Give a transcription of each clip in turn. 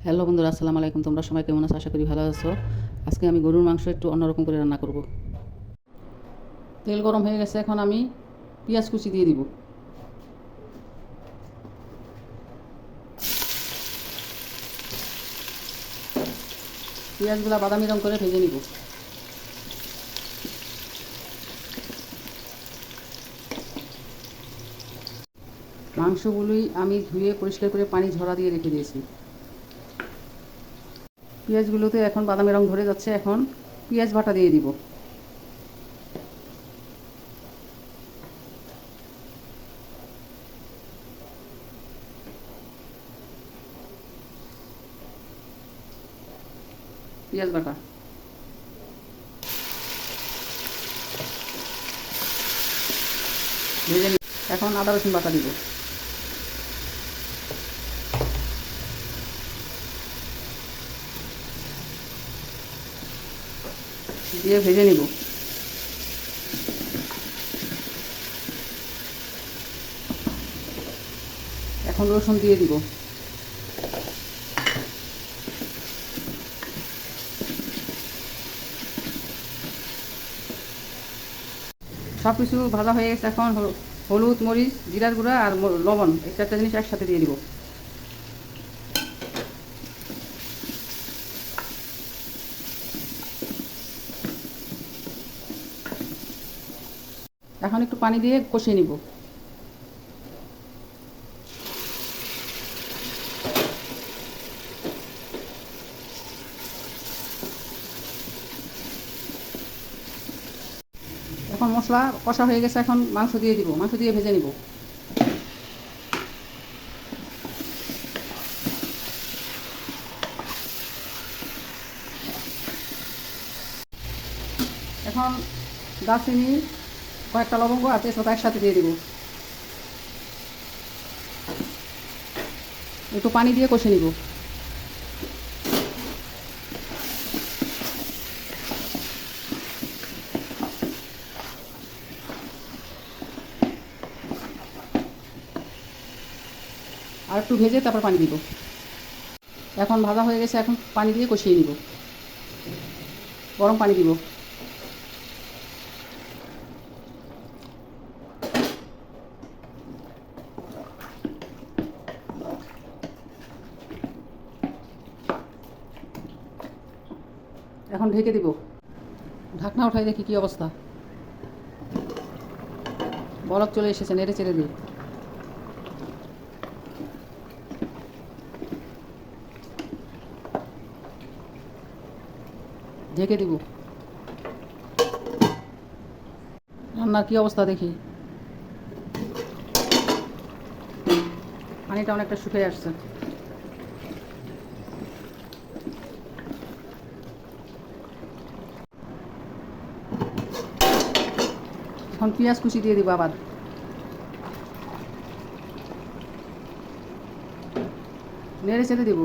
Hello বন্ধুরা, আসসালামু আলাইকুম। তোমরা সবাই কেমন আছো? আশা করি ভালো আছো। আজকে আমি গরুর মাংস একটু অন্যরকম করে রান্না করব। তেল গরম হয়ে গেছে, এখন আমি পেঁয়াজ কুচি দিয়ে দিব। পেঁয়াজগুলো বাদামি রঙ করে ভেজে নিব। মাংসগুলোই আমি ধুয়ে পরিষ্কার করে পানি ঝরা দিয়ে রেখে দিয়েছি। পেঁয়াজগুলোতে এখন বাদামি রঙ ধরে যাচ্ছে, এখন পেঁয়াজ বাটা দিয়ে দিব। পেঁয়াজ বাটা ভেজে নিব। এখন আদা রসুন বাটা দিব। দিয়ে ভেজে নিব। এখন রসুন দিয়ে দিব। সব কিছু ভাজা হয়ে গেছে, এখন হলুদ, মরিচ, জিরার গুঁড়া আর লবণ, এই চারটা জিনিস একসাথে দিয়ে দিব। এখন একটু পানি দিয়ে কষিয়ে নিব। এখন মশলা কষা হয়ে গেছে, এখন মাংস দিয়ে দিব। মাংস দিয়ে ভেজে নিব। এখন দারচিনি, কয়েকটা লবঙ্গ আর তেজপাতা একসাথে দিয়ে দিব। একটু পানি দিয়ে কষে নিব। আর একটু ভেজে তারপর পানি দিব। এখন ভাজা হয়ে গেছে, এখন পানি দিয়ে কষিয়ে নিব। গরম পানি দিব। এখন ঢেকে দিব। ঢাকনা উঠাই দেখি কী অবস্থা। বলক চলে এসেছে, নেড়ে চেড়ে দিই। ঢেকে দিব। রান্নার কী অবস্থা দেখি। পানিটা অনেকটা শুকিয়ে আসছে। এখন পেঁয়াজ কুচি দিয়ে দিব আবার। নেড়ে চেড়ে দিব।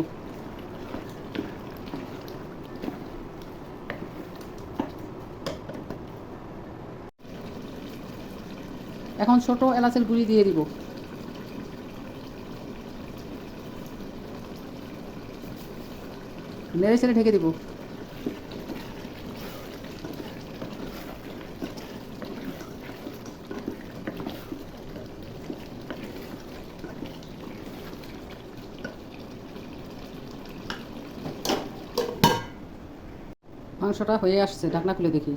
এখন ছোট এলাচের গুঁড়ি দিয়ে দিব। নেড়ে চেড়ে ঢেকে দিব। মাংসটা হয়ে আসছে, ঢাকনা খুলে দেখি।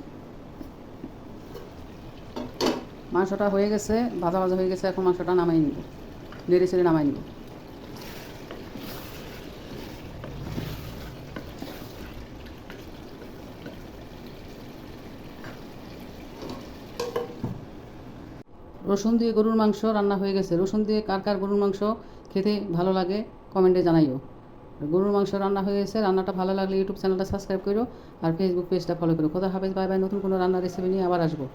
মাংসটা হয়ে গেছে, ভাজা ভাজা হয়ে গেছে। এখন মাংসটা নামাই নিব, নেড়ে চেড়ে নামাই নিব। রসুন দিয়ে গরুর মাংস রান্না হয়ে গেছে। রসুন দিয়ে কার কার গরুর মাংস খেতে ভালো লাগে কমেন্টে জানাইও। গরুর মাংস রান্না হয়ে গেছে। রান্নাটা ভালো লাগলে ইউটিউব চ্যানেলটা সাবস্ক্রাইব করো আর ফেসবুক পেজটা ফলো করো। খোদা হাফেজ, বাই বাই। নতুন কোনো রান্নার রেসিপি নিয়ে আবার আসবো।